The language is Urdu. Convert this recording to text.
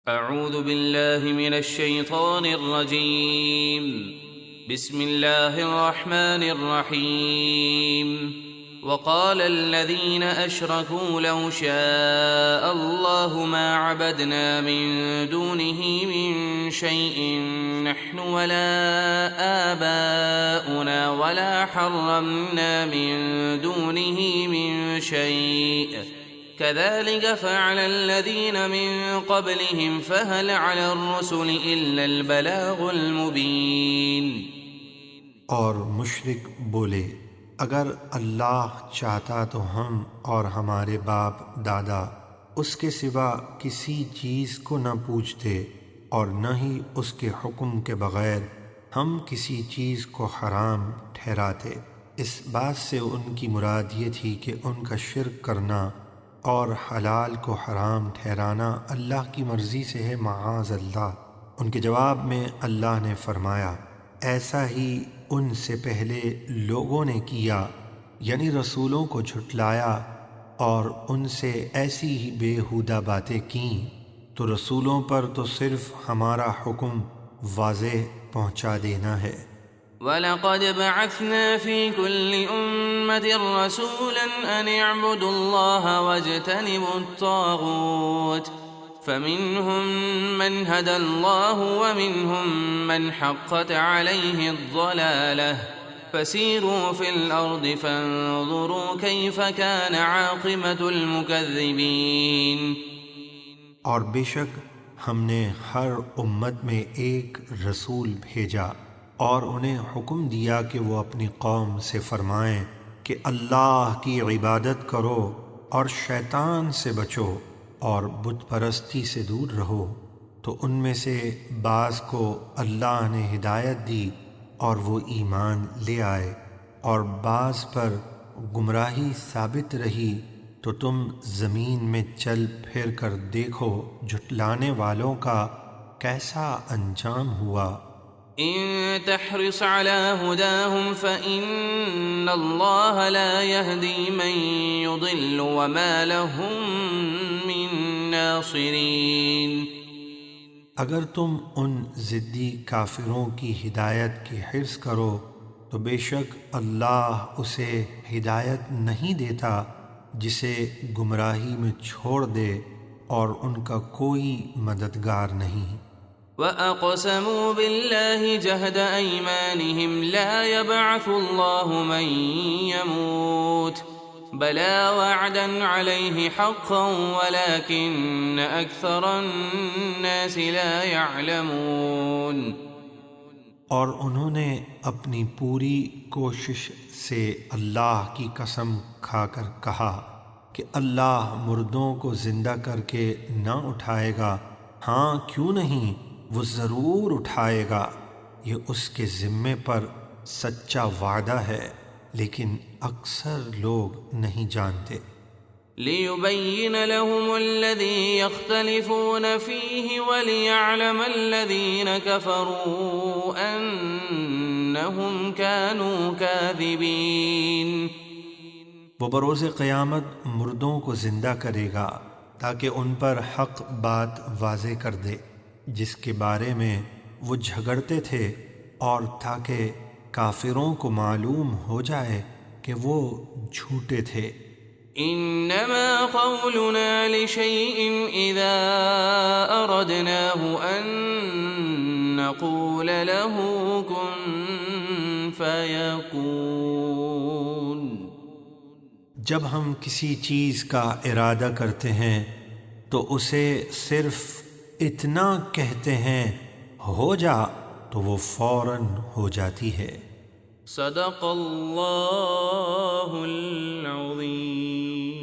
أعوذ بالله من الشيطان الرجيم. بسم الله الرحمن الرحيم. وقال الذين أشركوا لو شاء الله ما عبدنا من دونه من شيء نحن ولا آباؤنا ولا حرمنا من دونه من شيء كذلك فعل الذين من قبلهم فهل على الرسل إلا البلاغ المبين۔ اور مشرک بولے اگر اللہ چاہتا تو ہم اور ہمارے باپ دادا اس کے سوا کسی چیز کو نہ پوچھتے اور نہ ہی اس کے حکم کے بغیر ہم کسی چیز کو حرام ٹھہراتے۔ اس بات سے ان کی مراد یہ تھی کہ ان کا شرک کرنا اور حلال کو حرام ٹھہرانا اللہ کی مرضی سے ہے، معاذ اللہ۔ ان کے جواب میں اللہ نے فرمایا ایسا ہی ان سے پہلے لوگوں نے کیا، یعنی رسولوں کو جھٹلایا اور ان سے ایسی ہی بیہودہ باتیں کیں، تو رسولوں پر تو صرف ہمارا حکم واضح پہنچا دینا ہے۔ وَلَقَدْ بَعَثْنَا فِي كُلِّ أُمَّةٍ رَسُولًا أَنِ اعْبُدُوا اللَّهَ وَاجْتَنِبُوا الطَّاغُوتَ فَمِنْهُمْ مَنْ هَدَى اللَّهُ وَمِنْهُمْ مَنْ حَقَّتْ عَلَيْهِ الضَّلَالَةُ فَسِيرُوا فِي الْأَرْضِ فَانظُرُوا كَيْفَ كَانَ عَاقِبَةُ الْمُكَذِّبِينَ۔ اور بے شک ہم نے ہر امت میں ایک رسول بھیجا اور انہیں حکم دیا کہ وہ اپنی قوم سے فرمائیں کہ اللہ کی عبادت کرو اور شیطان سے بچو اور بت پرستی سے دور رہو، تو ان میں سے بعض کو اللہ نے ہدایت دی اور وہ ایمان لے آئے، اور بعض پر گمراہی ثابت رہی، تو تم زمین میں چل پھر کر دیکھو جھٹلانے والوں کا کیسا انجام ہوا۔ إن تحرص على هداهم فإن الله لا يهدي من يضل وما لهم من ناصرين۔ اگر تم ان ضدی کافروں کی ہدایت کی حرص کرو تو بے شک اللہ اسے ہدایت نہیں دیتا جسے گمراہی میں چھوڑ دے، اور ان کا کوئی مددگار نہیں۔ وَأَقْسَمُوا بِاللَّهِ جَهْدَ أَيْمَانِهِمْ لَا يَبْعَثُ اللَّهُ مَن يَمُوتُ بَلَىٰ وَعْدًا عَلَيْهِ حَقًّا وَلَٰكِنَّ أَكْثَرَ النَّاسِ لَا يَعْلَمُونَ۔ اور انہوں نے اپنی پوری کوشش سے اللہ کی قسم کھا کر کہا کہ اللہ مردوں کو زندہ کر کے نہ اٹھائے گا، ہاں کیوں نہیں، وہ ضرور اٹھائے گا، یہ اس کے ذمے پر سچا وعدہ ہے، لیکن اکثر لوگ نہیں جانتے۔ لِيُبَيِّنَ لَهُمُ الَّذِي يَخْتَلِفُونَ فِيهِ وَلِيَعْلَمَ الَّذِينَ كَفَرُوا أَنَّهُمْ كَانُوا كَاذِبِينَ۔ وہ بروز قیامت مردوں کو زندہ کرے گا تاکہ ان پر حق بات واضح کر دے جس کے بارے میں وہ جھگڑتے تھے، اور تاکہ کافروں کو معلوم ہو جائے کہ وہ جھوٹے تھے۔ انما قولنا لشيء اذا اردناه ان نقول له كن فيكون۔ جب ہم کسی چیز کا ارادہ کرتے ہیں تو اسے صرف اتنا کہتے ہیں ہو جا، تو وہ فوراً ہو جاتی ہے۔ صدق اللہ العظیم۔